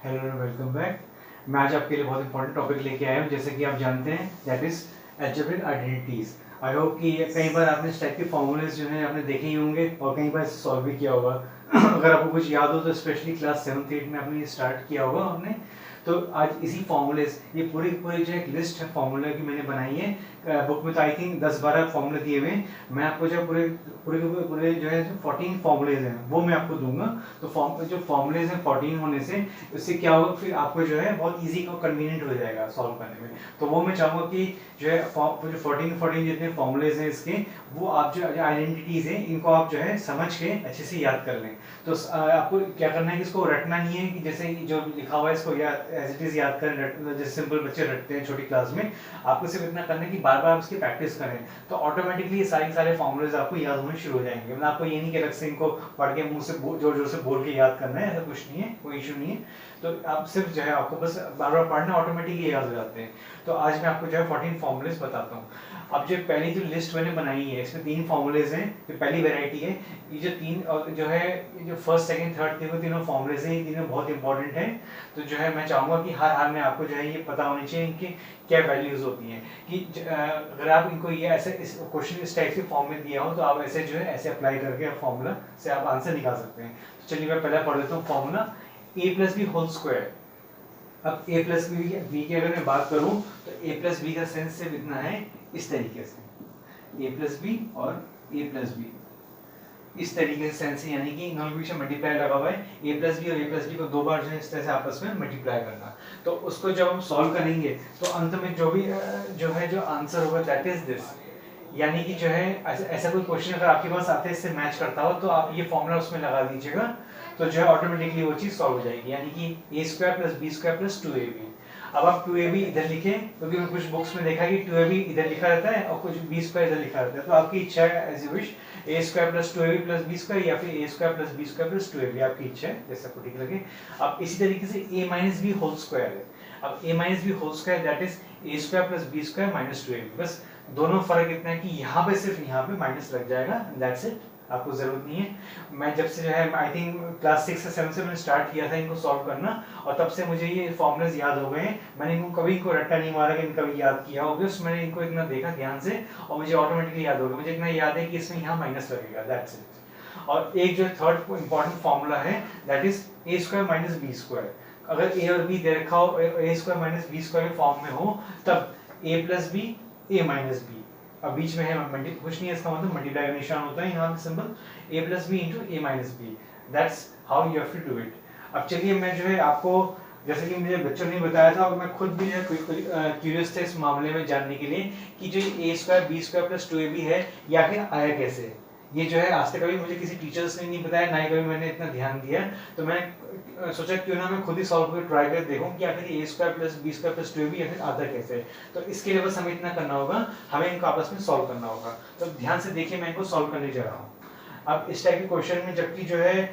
Hello and welcome back. मैं आज आपके लिए बहुत इंपॉर्टेंट टॉपिक लेके आया हूँ, जैसे कि आप जानते हैं, that is algebraic identities. I hope कि कई बार आपने इस टाइप के फॉर्मूलेज जो हैं आपने देखे ही होंगे और कई बार इसे सॉल्व भी किया होगा। अगर आपको कुछ याद हो तो स्पेशली क्लास 7th 8th में आपने ये स्टार्ट किया होगा हमने। तो आज इसी फॉर्मूलेज, ये पूरी पूरी जो एक लिस्ट है फॉर्मूले की मैंने बनाई है बुक में। तो आई थिंक 10-12 फॉर्मूले दिए हुए हैं। मैं आपको जो पूरे पूरे पूरे जो है 14 फॉर्मूलेज हैं वो मैं आपको दूंगा। तो जो फॉर्मूलेज हैं 14 होने से इससे क्या होगा, फिर आपको जो है बहुत इजी और कन्वीनियंट हो जाएगा सॉल्व करने में। तो वो मैं चाहूँगा कि जो है जो 14 जितने फॉर्मूलेज हैं इसके, वो आप जो आइडेंटिटीज हैं इनको आप जो है समझ के अच्छे से याद कर लें। तो आपको क्या करना है कि इसको रटना नहीं है कि जैसे जो लिखा हुआ है इसको याद एज इट इज याद करें, जैसे सिंपल बच्चे रटते हैं छोटी क्लास में। आपको सिर्फ इतना करना है कि बार बार उसकी प्रैक्टिस करें, तो ऑटोमेटिकली ये सारे फॉर्मूलेज आपको याद होने शुरू हो जाएंगे। मतलब आपको ये नहीं कि अलग से इनको पढ़ के मुंह से जोर जोर से बोल के याद करना है, ऐसा कुछ नहीं है, कोई इशू नहीं है। तो आप सिर्फ जो है आपको बस बार बार पढ़ना, ऑटोमेटिकली याद हो जाते हैं। तो आज मैं आपको जो है 14 फॉर्मूलेज बताता हूँ। अब जो पहली जो लिस्ट मैंने बनाई है इसमें 3 फॉर्मूलेज हैं। जो पहली वैरायटी है, ये जो तीन जो है जो फर्स्ट सेकंड थर्ड थे वो तीनों फॉर्मूलेज हैं, ये तीनों बहुत इंपॉर्टेंट हैं। तो जो है मैं चाहूँगा कि हर हाल में आपको जो है ये पता होनी चाहिए इनकी क्या वैल्यूज होती हैं। कि अगर आप इनको ये ऐसे इस क्वेश्चन इस टाइप के फॉर्म में दिया हो तो आप ऐसे जो है ऐसे अप्लाई करके फॉर्मूला से आप आंसर निकाल सकते हैं। तो चलिए मैं पहले पढ़ देता हूँ formula a plus b whole square. अब a प्लस बी की अगर मैं बात करूं तो a प्लस बी का सेंस सिर्फ इतना है, इस तरीके से a प्लस बी और a प्लस बी इस तरीके से सेंस है, यानी कि इन दोनों के बीच में मल्टीप्लाई लगा हुआ है। a प्लस बी और a प्लस बी को दो बार जो है इस तरह से आपस में मल्टीप्लाई करना। तो उसको जब हम सॉल्व करेंगे तो अंत में जो भी जो आंसर होगा दैट इज दिस। यानी कि जो है ऐसा कोई क्वेश्चन अगर आपके पास आते हैं इससे मैच करता हो तो आप ये फॉर्मूला उसमें लगा दीजिएगा, तो जो है ऑटोमेटिकली वो चीज सॉल्व हो जाएगी। यानी कि a square plus b square plus 2ab। अब आप 2ab इधर लिखें, क्योंकि मैं कुछ बुक्स में देखा कि 2ab इधर लिखा रहता है और कुछ b स्क्वायर इधर लिखा रहता है। तो आपकी इच्छा है as you wish, a square plus 2ab plus b square या फिर a square plus b square plus 2ab, आपकी इच्छा है जैसा आपको ठीक लगे। अब इसी तरीके से a minus b whole square है। अब a minus b whole square that is a square plus b square minus 2ab। बस दोनों फर्क इतना है कि यहाँ पे सिर्फ यहाँ पे माइनस लग जाएगा, दैट्स इट। आपको जरूरत नहीं है। मैं जब से जो है आई थिंक क्लास 6 से 7 से मैंने स्टार्ट किया था इनको सॉल्व करना, और तब से मुझे ये फॉर्मूलेज याद हो गए हैं। मैंने इनको कभी रट्टा नहीं मारा कि कभी याद किया हो, बस मैंने इनको इतना देखा ध्यान से और मुझे ऑटोमेटिकली याद हो गया। मुझे इतना याद है कि इसमें यहाँ माइनस लगेगा, दैट्स इट। और एक जो थर्ड इंपॉर्टेंट फॉर्मूला है that is a square minus b square. अगर ए और बी दे रखा हो, a square minus b square के फॉर्म में हो, तब a plus b a minus b, अब बीच में है कुछ नहीं है, इसका मतलब मल्टीप्लाई का निशान होता है यहाँ पे symbol a plus b into a minus b. That's how you have to do it. अब चलिए मैं जो है आपको, जैसे कि मुझे बच्चों ने बताया था और मैं खुद भी क्यूरियस था इस मामले में जानने के लिए कि जो a square b square plus 2ab है ये आखिर आया कैसे। ये जो है आज तक कभी मुझे किसी टीचर्स ने नहीं बताया, ना ही कभी मैंने इतना ध्यान दिया। तो मैं सोचा क्यों ना मैं खुद ही सॉल्व करके ट्राई कर देखूं कि आखिर a square plus b square plus 2ab या फिर आता कैसे। तो इसके लिए बस हमें इतना करना होगा, हमें इनको आपस में सॉल्व करना होगा। तो ध्यान से देखिए, मैं इनको सॉल्व करने जा रहा हूँ। अब इस टाइप के क्वेश्चन में जबकि जो है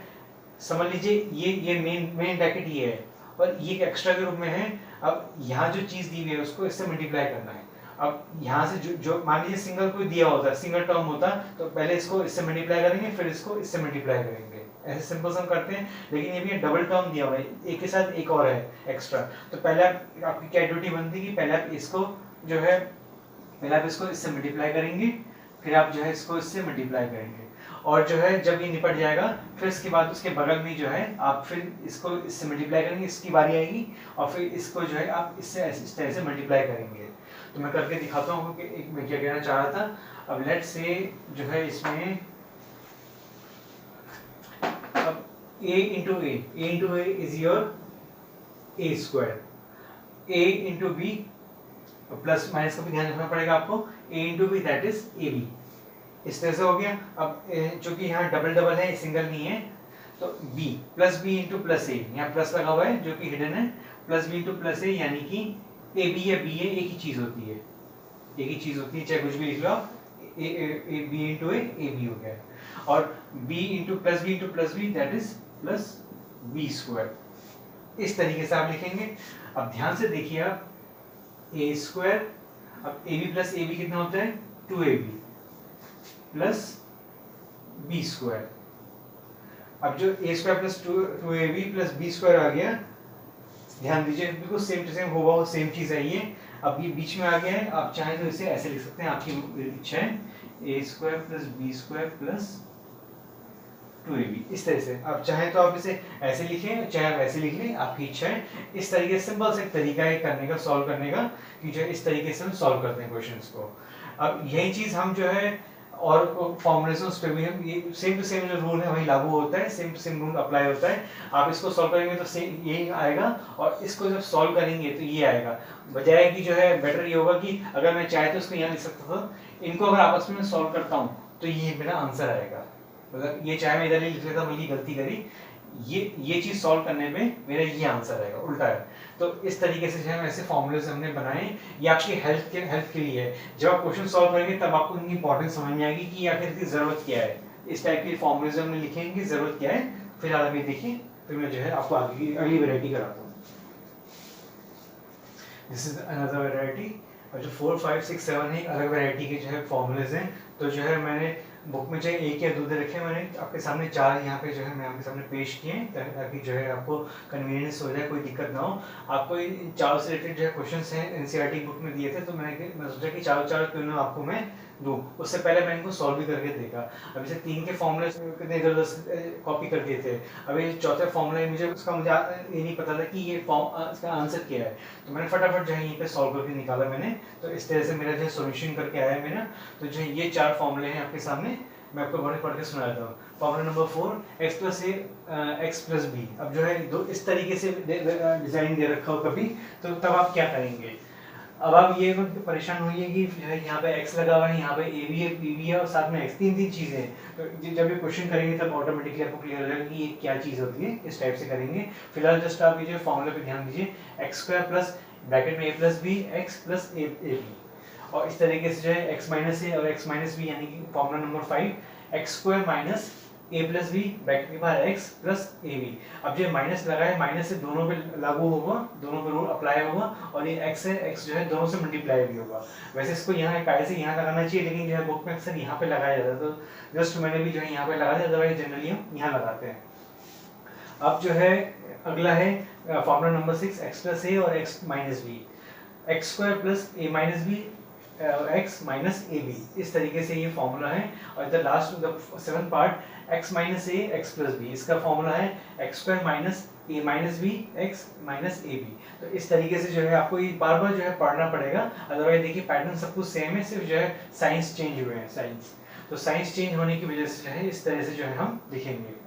समझ लीजिए ये मेन ब्रैकेट ये है और ये एक्स्ट्रा के रूप में है। अब यहाँ जो चीज दी गई है उसको इससे मल्टीप्लाई करना है। अब यहाँ से जो मान लीजिए सिंगल कोई दिया होता, सिंगल टर्म होता, तो पहले इसको इससे मल्टीप्लाई करेंगे फिर इसको इससे मल्टीप्लाई करेंगे, ऐसे सिंपल सम करते हैं। लेकिन ये भी डबल टर्म दिया हुआ है, एक के साथ एक और है एक्स्ट्रा। तो पहले आपकी क्या ड्यूटी बनती है कि पहले आप इसको जो है पहले आप इसको इससे मल्टीप्लाई करेंगे, फिर आप जो है इसको इससे मल्टीप्लाई करेंगे, और जो है जब ये निपट जाएगा फिर इसके बाद उसके बगल में जो है आप फिर इसको इससे मल्टीप्लाई करेंगे, इसकी बारी आएगी, और फिर इसको जो है आप इससे इस तरह से मल्टीप्लाई करेंगे। तो मैं करके दिखाता हूँ कि एक मैं क्या कहना चाह रहा था। अब लेट्स से जो है इसमें अब a into a is your a square, a into b, plus minus का भी ध्यान रखना पड़ेगा आपको, a into b that is a b. इस तरह से हो गया। अब चूंकि यहाँ डबल डबल है, सिंगल नहीं है, तो b plus b into plus a, यहाँ प्लस लगा हुआ है जो कि हिडन है, plus b into plus a, यानी कि ए बी या बी ए एक ही चीज होती है, एक ही चीज होती है, चाहे कुछ भी लिख लो आप, a b into a b हो गया। और b into plus b that is plus b square. इस तरीके से आप लिखेंगे। अब ध्यान से देखिए आप, ए स्क्वायर, अब a b plus a b कितना होता है 2ab प्लस बी स्क्वायर। अब जो a square plus 2ab plus b square आ गया, ध्यान दीजिए बिल्कुल सेम टू सेम होगा, सेम चीज़ है ये। अब ये बीच में आ गया है, आप चाहें तो इसे ऐसे लिख सकते हैं, आपकी इच्छा है, a square plus b square plus 2ab। इस तरह से आप चाहें तो आप इसे ऐसे लिखें, चाहे आप ऐसे लिख लें, आपकी इच्छा है। इस तरीके से सिंपल सा एक तरीका है करने का, सॉल्व करने का, कि जो है इस तरीके से हम सॉल्व करते हैं क्वेश्चंस को। अब यही चीज़ हम जो है और फॉर्मुलेशंस पे भी हम ये सेम टू सेम जो रूल है वही लागू होता है, same to same rule apply होता है। आप इसको सॉल्व करेंगे तो सेम यही आएगा, और इसको जब सॉल्व करेंगे तो ये आएगा। बजाय कि जो है बेटर ये होगा कि अगर मैं चाहे तो इसको यहाँ लिख सकता था, इनको अगर आपस में सॉल्व करता हूँ तो ये मेरा आंसर आएगा। मतलब ये चाहे मैं इधर ही लिख लेता, बल्कि गलती करी, ये चीज़ सॉल्व करने में मेरा ये आंसर आएगा, उल्टा है। तो इस तरीके से जो है ऐसे फॉर्मूलेज हमने बनाए, ये आपकी हेल्थ के लिए है। जब आप क्वेश्चन सॉल्व करेंगे तब आपको इनकी इंपॉर्टेंस समझ में आएगी कि आखिर इसकी ज़रूरत क्या है। इस टाइप के फॉर्मूलेज हमने लिखे हैं, इनकी ज़रूरत क्या है। फिलहाल अभी देखिए, फिर मैं जो है आपको आगे की अगली वेराइटी कराता हूँ। This is another variety. और जो 4, 5, 6, 7 है अलग वेराइटी के जो है फॉर्मूलेज हैं। तो जो है मैंने बुक में चाहे एक या दो दे रखे, मैंने आपके सामने 4 यहाँ पे जो है मैं आपके सामने पेश किए हैं, ताकि जो है आपको कन्वीनियंस हो जाए, कोई दिक्कत ना हो। आपको इन 4 से रिलेटेड जो है क्वेश्चंस हैं एनसीईआरटी बुक में दिए थे, तो मैं सोचा कि 4 क्यों ना आपको मैं दूँ। उससे पहले मैं इनको सॉल्व भी करके देखा। अभी से 3 के फॉर्मूले कितने इधर उधर कॉपी कर दिए थे। अभी चौथे फॉर्मूले मुझे ये नहीं पता था कि ये इसका आंसर क्या है, तो मैंने फटाफट जो है यहीं पे सॉल्व करके निकाला मैंने। तो इस तरह से मेरा जो है सोल्यूशन करके आया मेरा। तो जो ये 4 फॉर्मूले हैं आपके सामने, मैं आपको पढ़ के सुना देता हूँ। फॉर्मूला नंबर 4, x प्लस ए एक्स प्लस बी। अब जो है दो इस तरीके से डिजाइन दे रखा हो कभी, तो तब आप क्या करेंगे। अब आप ये परेशान होइए कि जो है यहाँ पे x लगा हुआ है, यहाँ पे a भी है, b भी है, और साथ में x, तीन चीजें हैं। तो जब ये क्वेश्चन करेंगे तब ऑटोमेटिकली आपको क्लियर हो जाएगा कि ये क्या चीज होती है। इस टाइप से करेंगे। फिलहाल जस्ट आप ये जो फॉर्मूले पे ध्यान दीजिए, एक्स स्क्वायर प्लस ब्रैकेट में a plus b x plus a b. और इस तरीके से जो है x माइनस ए और x माइनस बी, यानी कि formula number 5, x square minus a plus b bracket के बाहर एक्स प्लस ए बी। अब जो माइनस लगा है, माइनस से दोनों पे लागू होगा, दोनों पे रूल अप्लाई होगा, और ये एक्स है, एक्स जो है दोनों से मल्टीप्लाई भी होगा। वैसे इसको यहाँ कायदे से यहाँ लगाना चाहिए, लेकिन जो है बुक में अक्सर यहाँ पे लगाया जाता है, तो जस्ट मैंने भी जो है यहाँ पे लगा दिया, अदरवाइज जनरली हम यहाँ लगाते हैं। अब जो है अगला है formula number 6, x plus a और x minus b, x square plus a minus b x minus a b. इस तरीके से ये फॉर्मूला है। और the last the 7th part, x minus a x plus b, इसका फॉर्मूला है x square minus a minus b x minus a b. तो इस तरीके से जो है आपको ये बार बार जो है पढ़ना पड़ेगा, अदरवाइज देखिए पैटर्न सब कुछ सेम है, सिर्फ जो है साइंस चेंज हुए हैं, साइंस। तो साइंस चेंज होने की वजह से जो है इस तरह से जो है हम लिखेंगे।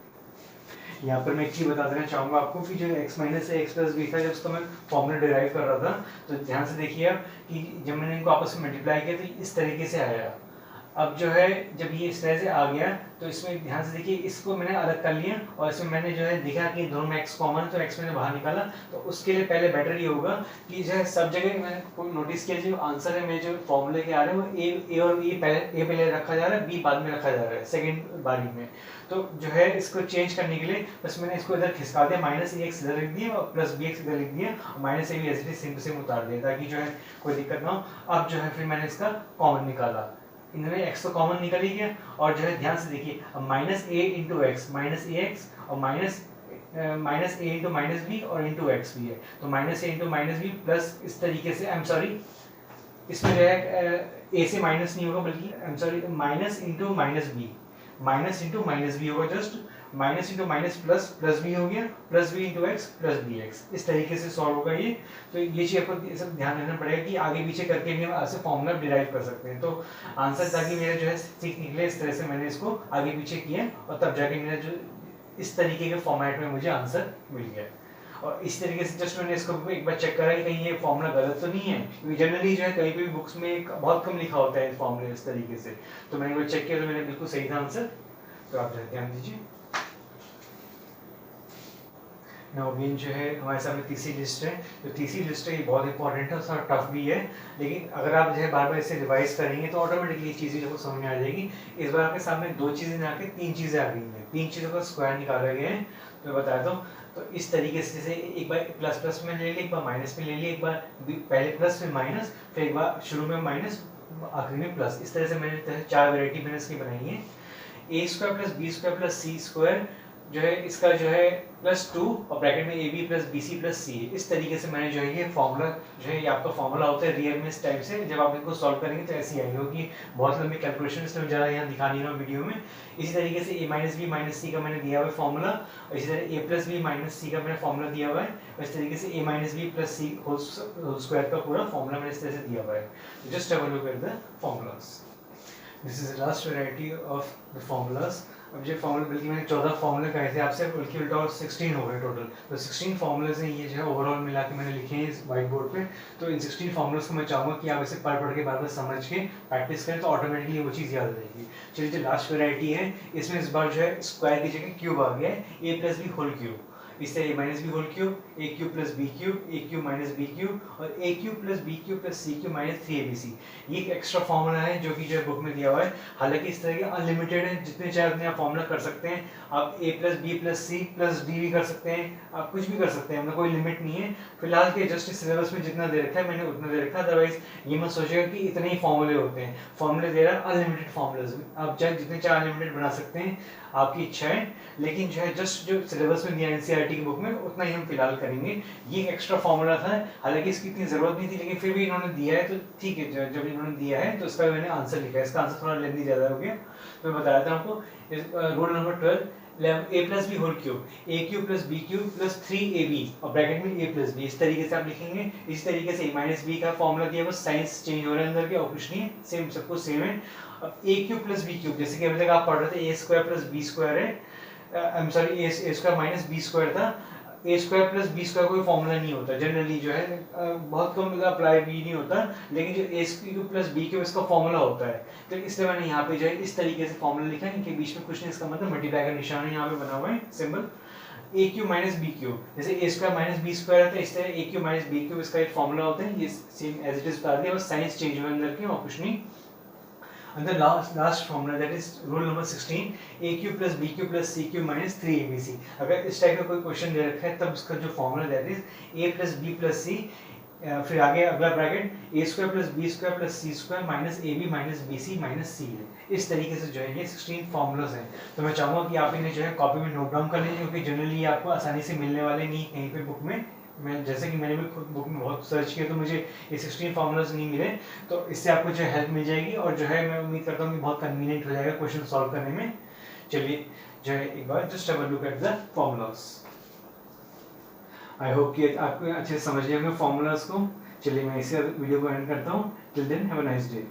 यहाँ पर मैं एक चीज़ बता देना चाहूँगा आपको कि जो x minus x plus b था, जब उसका मैं फॉर्मूला डिराइव कर रहा था, तो ध्यान से देखिए आप कि जब मैंने इनको आपस में मल्टीप्लाई किया तो इस तरीके से आया। अब जो है जब ये इस तरह से आ गया, तो इसमें ध्यान से देखिए, इसको मैंने अलग कर लिया, और इसमें मैंने जो है देखा कि दोनों में x कॉमन, तो x मैंने बाहर निकाला। तो उसके लिए पहले बेटर ये होगा कि जो है सब जगह मैंने नोटिस किया, जो आंसर है मेरे जो फॉर्मूले के आ रहे हैं वो ए और ए पहले रखा जा रहा है, बी बाद में रखा जा रहा है सेकेंड बारी में। तो जो है इसको चेंज करने के लिए बस मैंने इसको इधर खिसका दिया, माइनस ए एक्स इधर लिख दिया और प्लस बी एक्स इधर लिख दिया, और माइनस ए बी एस डी सेम सेम उतार दिया, ताकि जो है कोई दिक्कत ना हो। अब जो है फिर मैंने इसका कॉमन निकाला, इनमें x तो कॉमन निकल ही गया। और जो है ध्यान से देखिए, अब minus A into x, minus a x, और माइनस ए इंटू माइनस बी और इंटू एक्स भी है, तो माइनस ए इंटू माइनस बी प्लस इस तरीके से, आई एम सॉरी, इसमें जो है ए से माइनस नहीं होगा, बल्कि I am sorry, minus into minus b, minus into minus b होगा, just minus into minus plus, plus b हो गया, plus b into x plus b x. इस तरीके से सॉल्व होगा ये। तो ये चीज़ आपको सब ध्यान रखना पड़ेगा कि आगे पीछे करके भी हम ऐसे फॉर्मूला डिराइव कर सकते हैं। तो आंसर ताकि मेरा जो है ठीक निकले, इस तरह से मैंने इसको आगे पीछे किया, और तब जाके मेरा जो इस तरीके के फॉर्मेट में मुझे आंसर मिल गया। और इस तरीके से जस्ट मैंने इसको एक बार चेक करा कि कहीं ये फॉर्मूला गलत तो नहीं है, क्योंकि जनरली जो है कहीं भी बुक्स में एक बहुत कम लिखा होता है फॉर्मूले इस तरीके से। तो मैंने वो चेक किया, तो मैंने बिल्कुल सही था आंसर। तो आप ध्यान दीजिए। नाउ अगेन जो है हमारे सामने तीसरी लिस्ट है। तो तीसरी लिस्ट है, ये बहुत इंपॉर्टेंट है, थोड़ा टफ भी है, लेकिन अगर आप जो है बार बार इसे रिवाइज करेंगे तो ऑटोमेटिकली चीज़ें जो समझ में आ जाएगी। इस बार आपके सामने 2 चीज़ें ना आके 3 चीज़ें आ गई हैं, 3 चीज़ों का स्क्वायर निकाला गया है। तो मैं बताता हूँ। तो इस तरीके से जैसे एक बार प्लस प्लस में ले लिया, एक बार माइनस में ले लिया, एक बार पहले प्लस फिर माइनस, फिर एक बार शुरू में माइनस, आखिरी में प्लस। इस तरह से मैंने 4 वेराइटी मैंने इसकी बनाई है। A square plus b square plus c square जो है इसका जो है +2 और ब्रैकेट में AB + BC + C, इस तरीके से मैंने जो है ये फॉर्मूला जो है ये आपका फॉर्मूला होता है रियल में इस टाइप से। जब आप इनको सॉल्व करेंगे तो ऐसी आएगी, क्योंकि बहुत लंबी कैलकुलेशन इसमें ज़्यादा यहाँ दिखा नहीं रहा हूँ वीडियो में। इसी तरीके से A - B - C का मैंने दिया हुआ है फॉर्मूला, और इसी तरह A + B - C का मैंने फॉर्मूला दिया हुआ है, और इस तरीके से A - B + C whole square का पूरा फॉर्मूला मैंने इस तरह से दिया हुआ है। Just have a look at the formulas. This is the last variety of the formulas. अब जो फॉर्मूला, बल्कि मैंने 14 फॉर्मूले कहे थे आपसे, बल्कि उल्टा और 16 हो गए टोटल। तो 16 फॉर्मूलेस हैं ये जो है ओवरऑल मिला के मैंने लिखे हैं इस व्हाइट बोर्ड पे। तो इन 16 फॉर्मूलेस को मैं चाहूँगा कि आप इसे पढ़ के बार बार समझ के प्रैक्टिस करें, तो ऑटोमेटिकली वो चीज़ याद रहेगी। चलिए जो लास्ट वैरायटी है, इसमें इस बार जो है स्क्वायर की जगह क्यूब आ गया है, A + B होल क्यूब। इससे A - B whole cube, A³ + B³ A³ - B³ और A³ + B³ + C³ - 3ABC। ये एक एक्स्ट्रा फॉर्मूला है जो कि जो है बुक में दिया हुआ है। हालांकि इस तरह के अनलिमिटेड है, जितने चाहे उतने आप फॉर्मूला कर सकते हैं। आप A + B + C + D भी कर सकते हैं, आप कुछ भी कर सकते हैं, मतलब कोई लिमिट नहीं है। फिलहाल के जस्ट सिलेबस में जितना दे रखा है मैंने उतना दे रखा है, अदरवाइज ये मत सोचिएगा कि इतने ही फॉर्मूले होते हैं। फॉर्मूले दे रहा है अनलिमिटेड फॉर्मूलाज, आप चाहे जितने चाहे अनलिमिटेड बना सकते हैं, आपकी इच्छा है। लेकिन जो है जस्ट जो सिलेबस में दिया एनसीईआरटी की बुक में उतना ही हम फिलहाल करेंगे। ये एक एक्स्ट्रा फॉर्मूला था, हालांकि इसकी इतनी जरूरत नहीं थी, लेकिन फिर भी इन्होंने दिया है तो ठीक है। जब इन्होंने दिया है तो इसका मैंने आंसर लिखा है। इसका आंसर थोड़ा लेंथी ज़्यादा हो गया, तो मैं बता देता हूँ आपको। Rule number 12, A + B whole cube, A³ + B³ + 3AB और ब्रैकेट में A + B, इस तरीके से आप लिखेंगे। इस तरीके से A - B का फॉर्मूला दिया, बस साइंस चेंज हो रहा है अंदर के, और कुछ नहीं है, सेम सब कुछ सेम है। अब A³ + B³, जैसे कि अभी तक आप पढ़ रहे थे A² + B² है, आई एम सॉरी A² - B² था। A² + B² कोई फॉर्मूला नहीं होता जनरली, जो है बहुत कम अप्लाई भी नहीं होता, लेकिन जो A³ + B³ इसका फॉर्मूला होता है। तो इसलिए मैंने यहाँ पे जो है इस तरीके से फॉर्मूला लिखा है, इनके बीच में कुछ नहीं, इसका मतलब मल्टीप्लाई का निशान यहाँ पे बना हुआ है सिंबल। A³ - B³, जैसे A² - B² है, तो इस तरह A³ - B³ इसका एक फॉर्मूला होता है। ये सेम एज इट इज बता दिया, बस साइंस चेंज हुआ अंदर के, और कुछ नहीं। And the last formula, that is rule number 16, A³ + B³ + C³ - 3ABC। अगर इस टाइप का कोई क्वेश्चन दे रखा है तब उसका जो formula that is A + B + C, फिर आगे अगला bracket A² + B² + C² - AB - BC - C है। इस तरीके से जो है ये 16 फॉर्मूलाज हैं। तो मैं चाहूँगा कि आप इन्हें जो है कॉपी में नोट डाउन कर लीजिए, क्योंकि जनरली ये आपको आसानी से मिलने वाले नहीं कहीं पे बुक में। मैं जैसे कि मैंने भी खुद बुक में बहुत सर्च किया तो मुझे ये 16 फार्मूलाज नहीं मिले, तो इससे आपको जो हेल्प मिल जाएगी, और जो है मैं उम्मीद करता हूँ कि बहुत कन्वीनियंट हो जाएगा क्वेश्चन सॉल्व करने में। चलिए जो है एक बार just have a look at the formulas. I hope कि आपको अच्छे से समझ लिया होंगे फॉर्मूलाज को। चलिए मैं इसे वीडियो को एंड करता हूँ। Till then have a nice day.